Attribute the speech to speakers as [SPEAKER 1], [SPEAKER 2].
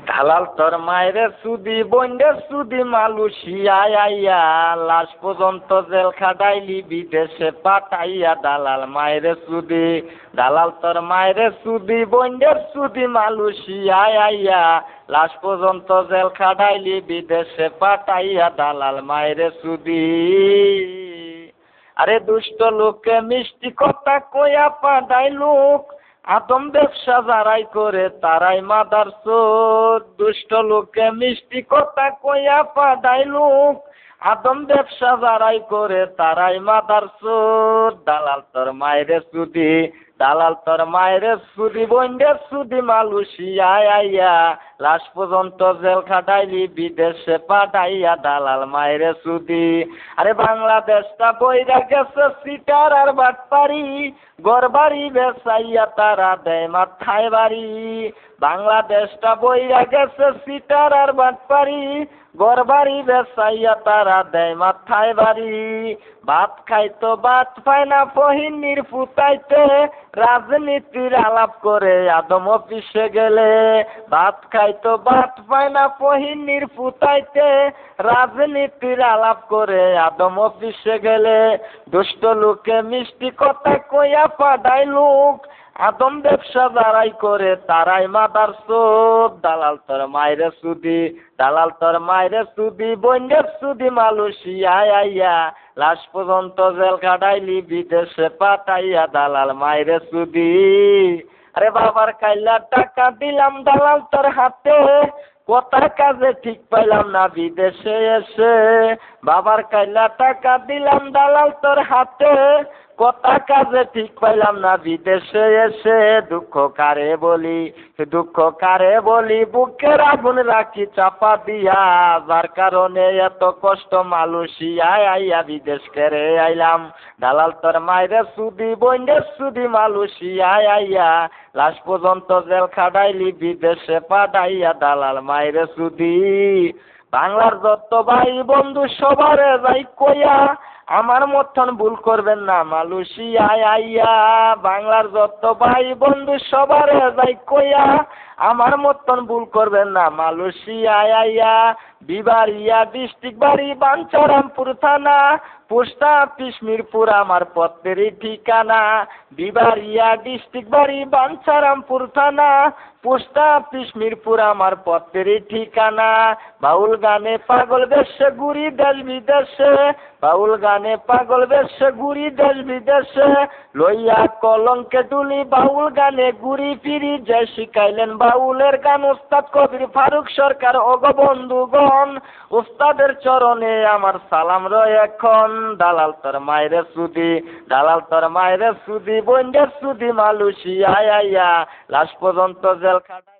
[SPEAKER 1] দালাল তোর মায়েরে সুদি বন্ডে সুদি মালয়েশিয়ায় আইয়া লাশ পর্যন্ত জেল খাটাইলি বিদেশে পাঠাইয়া দালাল মায়েরে সুদি দালাল তোর মায়েরে সুদি বন্ডে সুদি মালয়েশিয়ায় আইয়া লাশ পর্যন্ত জেল খাটাইলি বিদেশে পাঠাইয়া দালাল মায়েরে সুদি। আরে দুষ্ট লোকে মিষ্টি কথা কইয়া পাঠাই লোক আদম ব্যবসা যারাই করে তারাই মাদারচোদ। দুষ্ট লোকে মিষ্টি কথা কইয়া পাঠাই লোক আদম ব্যবসা যারাই করে তারাই মাদারচোদ। দালাল তোর মায়েরে সুদি দালাল তোর মায়েরে সুদি বন্ডে সুদি মালয়েশিয়ায় আইয়া লাশ পর্যন্ত জেল খাটাইলি বিদেশে পাঠাইয়া দালাল মায়েরে সুদি। আরে বাংলাদেশটা বইরা গেছে সিটার আর বাটপারি গড়বাড়ি বেসাইয়া তারা দেয় মাথায় বাড়ি। বাংলাদেশটা বইরা গেছে সিটার আর বাটপারি গড়বাড়ি বেসাইয়া তারা দেয় মাথায় বাড়ি। ভাত খাইতো ভাত পায় না ফহিনীর ফুটাইতে রাজনীতির আলাপ করে আদম অফিসে গেলে। ভাত খাইতো ভাত পায় না ফহিনীর ফুটাইতে রাজনীতির আলাপ করে আদম অফিসে গেলে। দুষ্ট লোকে মিষ্টি কথা কইয়া পাঠাই লোক আদম ব্যবসা যারাই করে তারাই মাদারচোদ। দালাল তোর মায়েরে সুদি দালাল তোর মায়েরে সুদি বন্ডে সুদি মালয়েশিয়ায় আইয়া লাশ পর্যন্ত জেল খাটাইলি বিদেশে পাঠাইয়া দালাল মায়েরে সুদি। আরে বাবার কাইলা টাকা দিলাম দালাল তোর হাতে কথা কাজে ঠিক পাইলাম না বিদেশে এসে। বাবার কাইলা টাকা দিলাম দালাল তোর হাতে কথা কাজে ঠিক পাইলাম না বিদেশে এসে। দুঃখ কারে বলি বুকের আগুন রাখি চাপা দিয়া যার কারণে এত কষ্ট মালয়েশিয়ায় আইয়া বিদেশ করে আইলাম। দালাল তোর মায়েরে সুদি বন্ডে সুদি মালয়েশিয়ায় আইয়া লাশ পর্যন্ত জেল খাটাইলি বিদেশে পাঠাইয়া দালাল মায়েরে সুদি। বাংলার যত ভাই বন্ধু সবারে যাই কইয়া আমার মতন ভুল করবেন না মালয়েশিয়ায় আইয়া। বাংলার যত ভাই বন্ধু সবারে যাই কইয়া আমার মতন ভুল করবেন না মালয়েশিয়ায় আইয়া। বিবাড়িয়া ডিস্ট্রিক্ট বাড়ি বাঞ্ছারামপুর থানা পোস্ট অফিস মিরপুর আমার পত্রেরই ঠিকানা। বিবাড়িয়া ডিস্ট্রিক্ট বাড়ি বাঞ্ছারামপুর থানা পোস্ট অফিস মিরপুর আমার পত্রেরই ঠিকানা। বাউল গানে পাগল বেশে ঘুরি দেশ বিদেশে বাউল গানে পাগল বেশে ঘুরি দেশ বিদেশে লইয়া কলঙ্কে তুলি বাউল গানে ঘুরি ফিরি যে শিখাইলেন বাউলের গান উস্তাদ কবির ফারুক সরকার ওগ বন্ধুগণ। উস্তাদের চরণে আমার সালাম রয় এখন। দালাল তোর মায়েরে সুদি দালাল তোর মায়েরে সুদি বন্ডে সুদি মালয়েশিয়ায় আইয়া লাশ পর্যন্ত জেল খাটাই।